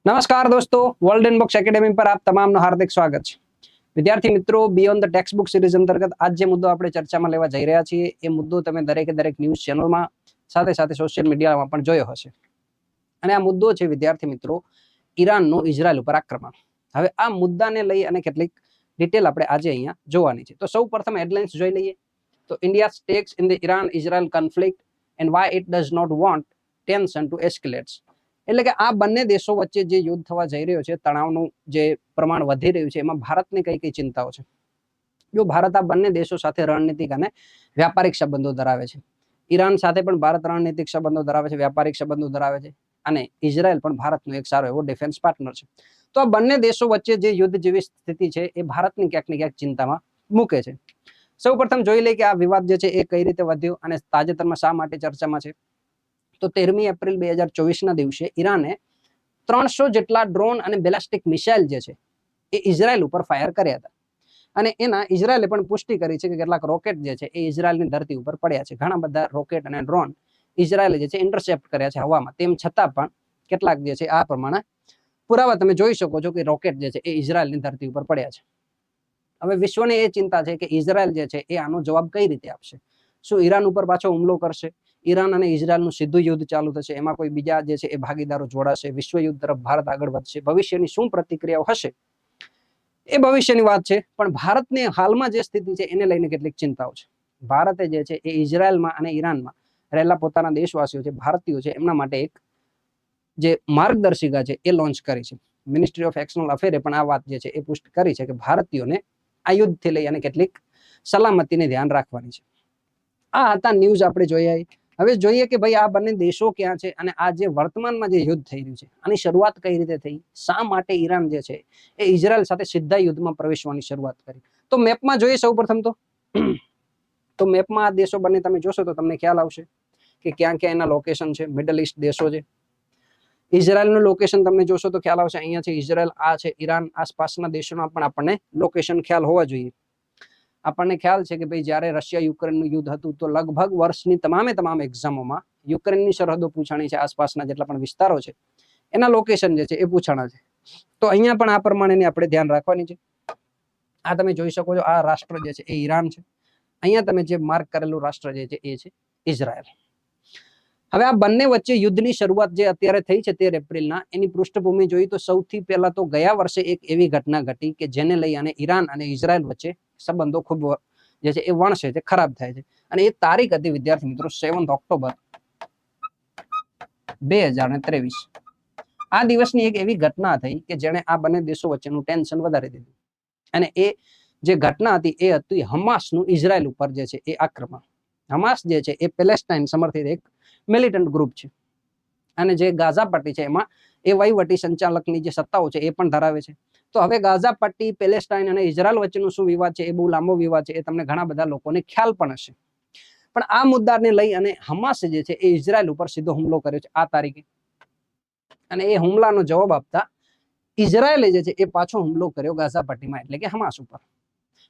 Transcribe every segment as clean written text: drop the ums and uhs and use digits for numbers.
નમસ્કાર દોસ્તો, world inbox academy પર આપ તમામનું હાર્દિક સ્વાગત છે. વિદ્યાર્થી મિત્રો, beyond the text book series અંતર્ગત આજ જે મુદ્દો આપણે ચર્ચામાં લેવા જઈ રહ્યા છીએ એ મુદ્દો તમે દરેકે દરેક ન્યૂઝ ચેનલમાં સાથે સાથે સોશિયલ મીડિયામાં પણ જોયો હશે. અને આ મુદ્દો છે વિદ્યાર્થી મિત્રો, ઈરાનનું ઇઝરાયલ ઉપર આક્રમણ. હવે આ મુદ્દાને લઈ અને કેટલીક ડિટેલ આપણે આજે અહીંયા જોવાની છે. તો સૌ પ્રથમ હેડલાઇન્સ જોઈ લઈએ. તો India stakes in the Iran Israel conflict and why it does not want tension to escalate. એટલે કે આ બંને દેશો વચ્ચે જે યુદ્ધ થવા જઈ રહ્યો છે, તણાવનું જે પ્રમાણ વધી રહ્યું છે, એમાં ભારતની કઈ કઈ ચિંતાઓ છે. જો ભારત આ બંને દેશો સાથે રણનીતિક અને વ્યાપારિક સંબંધો ધરાવે છે. ઈરાન સાથે પણ ભારત રણનીતિક સંબંધો ધરાવે છે, વ્યાપારિક સંબંધો ધરાવે છે, અને ઇઝરાયલ પણ ભારતનો એક સારો એવો ડિફેન્સ પાર્ટનર છે. તો આ બંને દેશો વચ્ચે જે યુદ્ધ જેવી સ્થિતિ છે એ ભારતની ક્યાંક ને ક્યાંક ચિંતામાં મૂકે છે. સૌ પ્રથમ જોઈ લઈએ કે આ વિવાદ જે છે એ કઈ રીતે વધ્યો અને તાજેતરમાં શા માટે ચર્ચામાં છે. તો 13 એપ્રિલ 2024 ના દિવસે ઈરાને 300 જેટલા ડ્રોન અને બેલાસ્ટિક મિસાઇલ જે છે એ ઇઝરાયલ ઉપર ફાયર કર્યા હતા. અને એના ઇઝરાયલે પણ પુષ્ટિ કરી છે કે કેટલાક રોકેટ જે છે એ ઇઝરાયલની ધરતી ઉપર પડ્યા છે. ઘણા બધા રોકેટ અને ડ્રોન ઇઝરાયલે જે છે ઇન્ટરસેપ્ટ કર્યા છે હવામાં. તેમ છતાં પણ કેટલાક જે છે આ પ્રમાણે પુરાવા તમે જોઈ શકો છો કે રોકેટ જે છે એ ઇઝરાયલની ધરતી ઉપર પડ્યા છે. હવે વિશ્વને એ ચિંતા છે કે ઇઝરાયલ જે છે એ આનો જવાબ કઈ રીતે આપશે. શું ઈરાન ઉપર પાછો હુમલો કરશે? ઈરાન અને ઇઝરાયલનું સીધું યુદ્ધ ચાલુ થશે? એમાં કોઈ બીજા જે છે એ ભાગીદારો જોડાશે? વિશ્વ યુદ્ધ તરફ ભારત આગળ વધશે? ભવિષ્યની શું પ્રતિક્રિયાઓ હશે એ ભવિષ્યની વાત છે. પણ ભારતની હાલમાં જે સ્થિતિ છે એને લઈને કેટલીક ચિંતાઓ છે. ભારતે જે છે એ ઇઝરાયલમાં અને ઈરાનમાં રહેલા પોતાના દેશવાસીઓ છે, ભારતીયો છે, એમના માટે એક જે માર્ગદર્શિકા છે એ લોન્ચ કરી છે. મિનિસ્ટ્રી ઓફ એક્સટર્નલ અફેરે પણ આ વાત જે છે એ પુષ્ટિ કરી છે કે ભારતીયોને આ યુદ્ધથી લઈ અને કેટલીક સલામતીને ધ્યાન રાખવાની છે. આ હતા ન્યૂઝ આપણે જોયા. હવે જોઈએ કે ભાઈ આ બંને દેશો ક્યાં છે અને આ જે વર્તમાનમાં જે યુદ્ધ થઈ રહ્યું છે આની શરૂઆત કઈ રીતે થઈ, શા માટે ઈરાન જે છે એ ઇઝરાયલ સાથે સીધા યુદ્ધમાં પ્રવેશવાની શરૂઆત કરી. તો મેપમાં જોઈએ સૌ પ્રથમ તો મેપમાં આ દેશો બંને તમે જોશો તો તમને ખ્યાલ આવશે કે ક્યાં ક્યાં એના લોકેશન છે. મિડલ ઈસ્ટ દેશો છે. ઇઝરાયલનું લોકેશન તમને જોશો તો ખ્યાલ આવશે, અહીંયા છે ઇઝરાયલ, આ છે ઈરાન. આસપાસના દેશોના પણ આપણને લોકેશન ખ્યાલ હોવા જોઈએ. આપણને ખ્યાલ છે કે ભાઈ જ્યારે રશિયા યુક્રેનનું યુદ્ધ હતું તો લગભગ વર્ષની તમામ એક્ઝામોમાં યુક્રેનની સરહદો પૂછાણી છે. આસપાસના જેટલા પણ વિસ્તારો છે એના લોકેશન જે છે એ પૂછાણા છે. તો અહીંયા પણ આ પ્રમાણેની આપણે ધ્યાન રાખવાની છે. આ તમે જોઈ શકો છો, આ રાષ્ટ્ર જે છે એ ઈરાન છે. અહીંયા તમે જે માર્ક કરેલું રાષ્ટ્ર જે છે એ છે ઇઝરાયલ. હવે આ બંને વચ્ચે યુદ્ધની શરૂઆત જે અત્યારે થઈ છે 13 એપ્રિલના, એની પૃષ્ઠભૂમિ જોઈ તો સૌથી પહેલા તો ગયા વર્ષે એક એવી ઘટના ઘટી કે જેને લઈ અને ઈરાન અને ઇઝરાયલ વચ્ચે સંબંધો ખૂબ જે છે એ વણસે છે, ખરાબ થાય છે. અને એ તારીખ હતી વિદ્યાર્થી મિત્રો 7 ઓક્ટોબર 2023. આ દિવસની એક એવી ઘટના થઈ કે જેણે આ બંને દેશો વચ્ચેનું ટેન્શન વધારી દીધું. અને એ જે ઘટના હતી એ હતી હમાસનું ઇઝરાયલ ઉપર જે છે એ આક્રમણ. હમાસ જે છે એ પેલેસ્ટાઇન સમર્થિત એક મિલિટન્ટ ગ્રુપ છે. અને જે ગાઝા પટ્ટી છે એમાં એ વહીવટી સંચાલકની જે સત્તાઓ છે એ પણ ધરાવે છે. તો હવે ગાઝા પટ્ટી, પેલેસ્ટાઇન અને ઇઝરાયલ વચ્ચેનો શું વિવાદ છે એ બહુ લાંબો વિવાદ છે, એ તમને ઘણા બધા લોકોને ખ્યાલ પણ હશે. પણ આ મુદ્દાને લઈ અને હમાસે જે છે એ ઇઝરાયલ ઉપર સીધો હુમલો કર્યો છે આ તારીખે. અને એ હુમલાનો જવાબ આપતા ઇઝરાયલે જે છે એ પાછો હુમલો કર્યો ગાઝા પટ્ટીમાં, એટલે કે હમાસ ઉપર.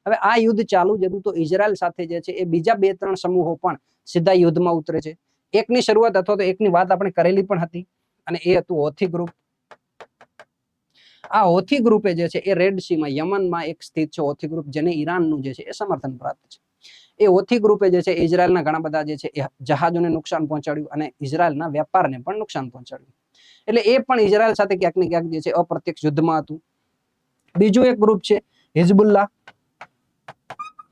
હવે આ યુદ્ધ ચાલુ જ હતું તો ઇઝરાયલ સાથે જે છે એ બીજા 2-3 સમૂહો પણ સીધા યુદ્ધમાં ઉતરે છે. એકની શરૂઆત અથવા તો એકની વાત આપણે કરેલી પણ હતી અને એ હતું હોથી ગ્રુપ. આ હોથી ગ્રુપે જે છે એ રેડ સીમાં યમનમાં એક સ્થિત છે હોથી ગ્રુપ, જેને ઈરાનનું જે છે એ સમર્થન પ્રાપ્ત છે. એ હોથી ગ્રુપે જે છે ઇઝરાયલના ઘણા બધા જે છે એ જહાજોને નુકસાન પહોંચાડ્યું અને ઇઝરાયલના વેપારને પણ નુકસાન પહોંચાડ્યું. એટલે એ પણ ઇઝરાયલ સાથે ક્યાંક ને ક્યાંક જે છે અપ્રત્યક્ષ યુદ્ધમાં હતું. બીજું એક ગ્રુપ છે હિઝબુલ્લા.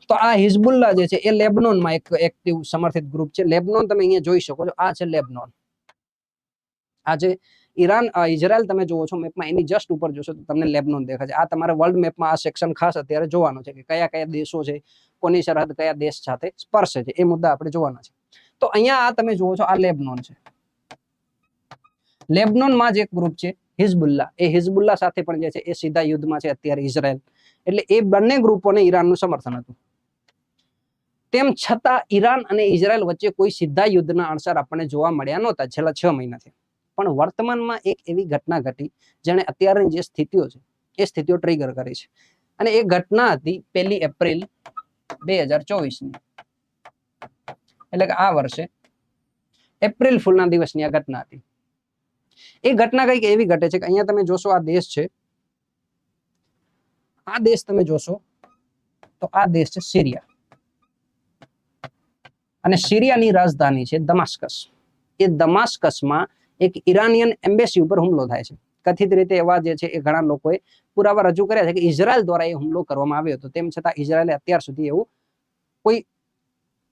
તો આ હિઝબુલ્લા જે છે એ લેબનોનમાં એક એક્ટિવ સમર્થિત ગ્રુપ છે. લેબનોન તમે અહીંયા જોઈ શકો છો, આ છે લેબનોન. આ જે ઈરાન ઇઝરાયલ તમે જોવો છો મેપમાં, એની જસ્ટ ઉપર જોશો તો તમને લેબનોન દેખાય છે. આ તમારે વર્લ્ડ મેપમાં આ સેક્શન ખાસ અત્યારે જોવાનો છે કે કયા કયા દેશો છે, કોની સરહદ કયા દેશ સાથે સ્પર્શે છે, એ મુદ્દા આપણે જોવાના છે. તો અહીંયા આ તમે જોવો છો, આ લેબનોન છે. લેબનોનમાં જ એક ગ્રુપ છે હિઝબુલ્લા. એ હિઝબુલ્લા સાથે પણ જે છે એ સીધા યુદ્ધમાં છે અત્યારે ઇઝરાયલ. એટલે એ બંને ગ્રુપોને ઈરાનનું સમર્થન હતું. તેમ છતાં ઈરાન અને ઇઝરાયલ વચ્ચે કોઈ સીધા યુદ્ધના અણસાર આપણને જોવા મળ્યા નહોતા છેલ્લા 6 મહિનાથી. પણ વર્તમાનમાં એક એવી ઘટના ઘટી જેણે અત્યારની જે સ્થિતિઓ છે એ સ્થિતિઓ ટ્રિગર કરી છે. અને એ ઘટના હતી 1 એપ્રિલ 2024 ની, એટલે કે આ વર્ષે એપ્રિલ ફૂલના દિવસની આ ઘટના હતી. એ ઘટના કઈક એવી ઘટે છે કે અહીંયા તમે જોશો આ દેશ છે, આ દેશ તમે જોશો તો આ દેશ છે સિરિયા, અને સિરિયાની રાજધાની છે દમાસ્કસ. એ દમાસ્કસમાં એક ઈરાનિયન એમ્બેસી ઉપર હુમલો થાય છે. કથિત રીતે એવા જે છે એ ઘણા લોકોએ પુરાવા રજૂ કર્યા છે કે ઇઝરાયલ દ્વારા એ હુમલો કરવામાં આવ્યો હતો. તેમ છતાં ઇઝરાયલે અત્યાર સુધી એવું કોઈ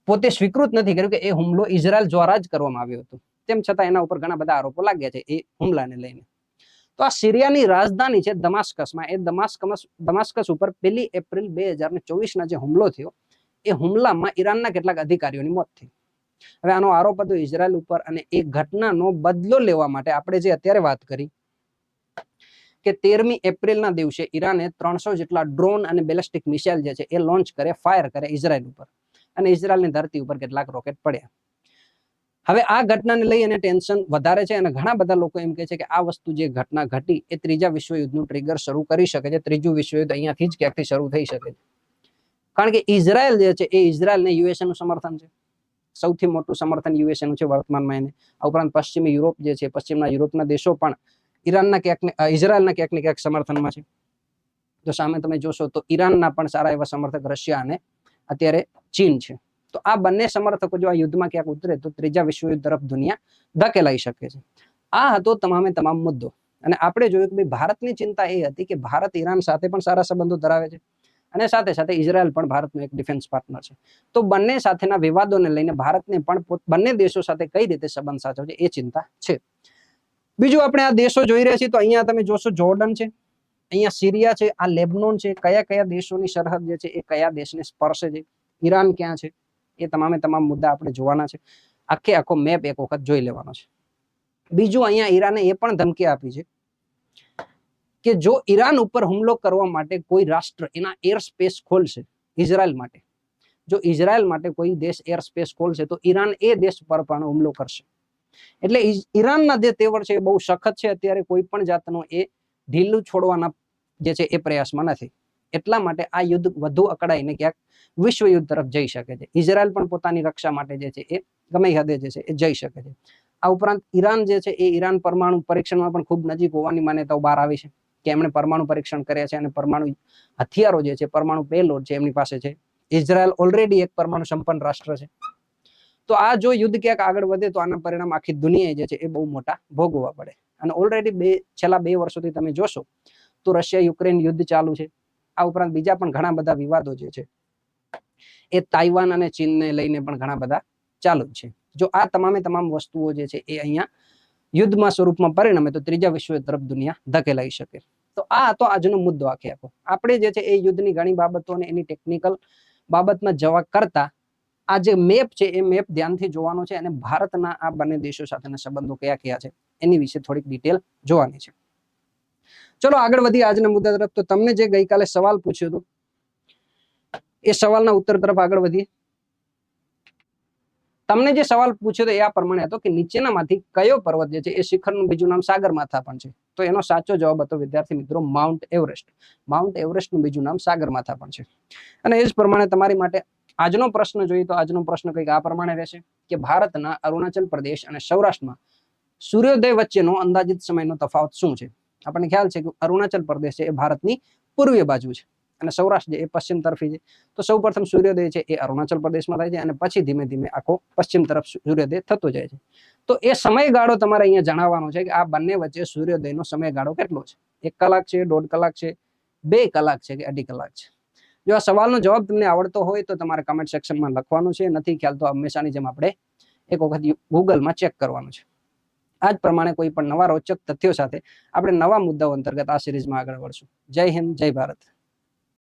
પોતે સ્વીકૃત નથી કર્યું કે એ હુમલો ઇઝરાયલ દ્વારા જ કરવામાં આવ્યો હતો. તેમ છતાં એના ઉપર ઘણા બધા આરોપો લાગ્યા છે એ હુમલાને લઈને. તો આ સિરિયાની રાજધાની છે દમાસ્કસમાં, એ દમાસ્કસ ઉપર 1 એપ્રિલ 2024 જે હુમલો થયો, એ હુમલામાં ઈરાનના કેટલાક અધિકારીઓની મોત થઈ. હવે આનો આરોપ હતો ઇઝરાયલ ઉપર, અને એ ઘટનાનો બદલો લેવા માટે આપણે જે અત્યારે વાત કરી કે 13મી એપ્રિલના દિવસે ઈરાને 300 જેટલા ડ્રોન અને બેલિસ્ટિક મિસાઇલ જે છે એ લોન્ચ કરે, ફાયર કરે ઇઝરાયલ ઉપર, અને ઇઝરાયલની ધરતી ઉપર કેટલાક રોકેટ પડ્યા. હવે આ ઘટનાને લઈ અને ટેન્શન વધારે છે, અને ઘણા બધા લોકો એમ કહે છે કે આ વસ્તુ જે ઘટના ઘટી એ ત્રીજા વિશ્વયુદ્ધનું ટ્રિગર શરૂ કરી શકે છે. ત્રીજું વિશ્વયુદ્ધ અહીંયાથી જ ક્યાંકથી શરૂ થઈ શકે છે, કારણ કે ઇઝરાયલ જે છે એ ઇઝરાયલને યુએસએ નું સમર્થન છે, સૌથી મોટું સમર્થન યુએસએ નું છે વર્તમાનમાં એને. આ ઉપરાંત પશ્ચિમી યુરોપ જે છે, પશ્ચિમના યુરોપના દેશો પણ ઇઝરાયલના ક્યાંક ને ક્યાંક સમર્થનમાં છે. તો સામે તમે જોશો તો ઈરાનના પણ સારા એવા સમર્થક રશિયા અને અત્યારે ચીન છે. તો આ બંને સમર્થકો જો આ યુદ્ધમાં ક્યાંક ઉતરે તો ત્રીજા વિશ્વયુદ્ધ તરફ દુનિયા ધકેલાઈ શકે છે. આ હતો તમામે તમામ મુદ્દો. અને આપણે જોયું કે ભાઈ ભારતની ચિંતા એ હતી કે ભારત ઈરાન સાથે પણ સારા સંબંધો ધરાવે છે, અને સાથે સાથે ઇઝરાયલ પણ ભારતનું એક ડિફેન્સ પાર્ટનર છે. તો બંને સાથેના વિવાદોને લઈને ભારતને પણ બંને દેશો સાથે કઈ રીતે સંબંધ સાચવશે એ ચિંતા છે. બીજું આપણે આ દેશો જોઈ રહ્યા છીએ તો અહીંયા તમે જોશો જોર્ડન છે, અહીંયા સિરિયા છે, આ લેબનોન છે. કયા કયા દેશોની સરહદ જે છે એ કયા દેશને સ્પર્શે છે, ઈરાન ક્યાં છે, એ તમામે તમામ મુદ્દા આપણે જોવાના છે. આખો મેપ એક વખત જોઈ લેવાનો છે. બીજું અહીંયા ઈરાને એ પણ ધમકી આપી છે કે જો ઈરાન ઉપર હુમલો કરવા માટે કોઈ રાષ્ટ્ર એના એર સ્પેસ ખોલશે ઇઝરાયલ માટે, જો ઇઝરાયલ માટે કોઈ દેશ એર સ્પેસ ખોલશે તો ઈરાન એ દેશ પર પણ હુમલો કરશે. એટલે ઈરાનના જે તેવર છે એ બહુ સખત છે. અત્યારે કોઈ પણ જાતનો એ ઢીલું છોડવાના જે છે એ પ્રયાસમાં નથી. એટલા માટે આ યુદ્ધ વધુ અકળાઈને ક્યાંક વિશ્વયુદ્ધ તરફ જઈ શકે છે. ઇઝરાયલ પણ પોતાની રક્ષા માટે જે છે એ ગમે હદે જે છે એ જઈ શકે છે. આ ઉપરાંત ઈરાન જે છે એ ઈરાન પરમાણુ પરીક્ષણમાં પણ ખૂબ નજીક હોવાની માન્યતાઓ બહાર આવી છે કે એમણે પરમાણુ પરીક્ષણ કર્યા છે, અને પરમાણુ હથિયારો જે છે, પરમાણુ પેલોડ છે એમની પાસે છે. ઇઝરાયલ ઓલરેડી એક પરમાણુ સંપન્ન રાષ્ટ્ર છે. તો આ જો યુદ્ધ ક્યાંક આગળ વધે તો આના પરિણામ આખી દુનિયાએ જે છે એ બહુ મોટા ભોગવવા પડે. અને ઓલરેડી છેલ્લા 2 વર્ષોથી તમે જોશો તો રશિયા યુક્રેન યુદ્ધ ચાલુ છે. આ ઉપરાંત બીજા પણ ઘણા બધા વિવાદો જે છે એ તાઇવાન અને ચીનને લઈને પણ ઘણા બધા ચાલુ જ છે. જો આ તમામે તમામ વસ્તુઓ જે છે એ અહીંયા યુદ્ધમાં સ્વરૂપમાં પરિણમે તો ત્રીજા વિશ્વયુદ્ધ તરફ દુનિયા ધકેલાઈ શકે. તો આ હતો આજનો મુદ્દો. આખો આપણે જે છે એ યુદ્ધની ઘણી બાબતો અને એની ટેકનિકલ બાબતમાં જવા કરતા આ જે મેપ છે એ મેપ ધ્યાનથી જોવાનો છે, અને ભારતના આ બંને દેશો સાથેના સંબંધો કયા કયા છે એની વિશે થોડીક ડિટેલ જોવાની છે. ચલો આગળ વધીએ આજના મુદ્દા તરફ. તો તમને જે ગઈકાલે સવાલ પૂછ્યો હતો એ સવાલના ઉત્તર તરફ આગળ વધીએ. તમને જે સવાલ પૂછ્યો હતો એ આ પ્રમાણે હતો કે નીચેનામાંથી કયો પર્વત જે છે એ શિખરનું બીજું નામ સાગરમાથા પણ છે? તો એનો સાચો જવાબ હતો વિદ્યાર્થી મિત્રો માઉન્ટ એવરેસ્ટ. માઉન્ટ એવરેસ્ટનું બીજું નામ સાગરમાથા પણ છે. અને એ જ પ્રમાણે તમારી માટે આજનો પ્રશ્ન જોઈએ તો આજનો પ્રશ્ન કંઈક આ પ્રમાણે રહેશે કે ભારતના અરુણાચલ પ્રદેશ અને સૌરાષ્ટ્રમાં સૂર્યોદય વચ્ચેનો અંદાજિત સમયનો તફાવત શું છે? આપણને ખ્યાલ છે કે અરુણાચલ પ્રદેશ છે એ ભારતની પૂર્વીય બાજુ છે, અને સૌરાષ્ટ્ર જે એ પશ્ચિમ તરફી છે. તો સૌપ્રથમ સૂર્યોદય છે એ અરુણાચલ પ્રદેશમાં થાય છે, અને પછી ધીમે ધીમે આખો પશ્ચિમ તરફ સૂર્યોદય થતો જાય છે. તો એ સમયગાળો તમારે અહીંયા જણાવવાનો છે કે આ બંને વચ્ચે સૂર્યોદયનો સમયગાળો કેટલો છે? 1 કલાક છે, 1.5 કલાક છે, 2 કલાક છે કે 2.5 કલાક છે? જો આ સવાલનો જવાબ તમને આવડતો હોય તો તમારે કમેન્ટ સેક્શનમાં લખવાનું છે. નથી ખ્યાલ તો હંમેશાની જેમ આપણે એક વખત ગૂગલમાં ચેક કરવાનું છે. આ જ પ્રમાણે કોઈ પણ નવા રોચક તથ્યો સાથે આપણે નવા મુદ્દાઓ અંતર્ગત આ સિરીઝમાં આગળ વધશું. જય હિન્દ, જય ભારત.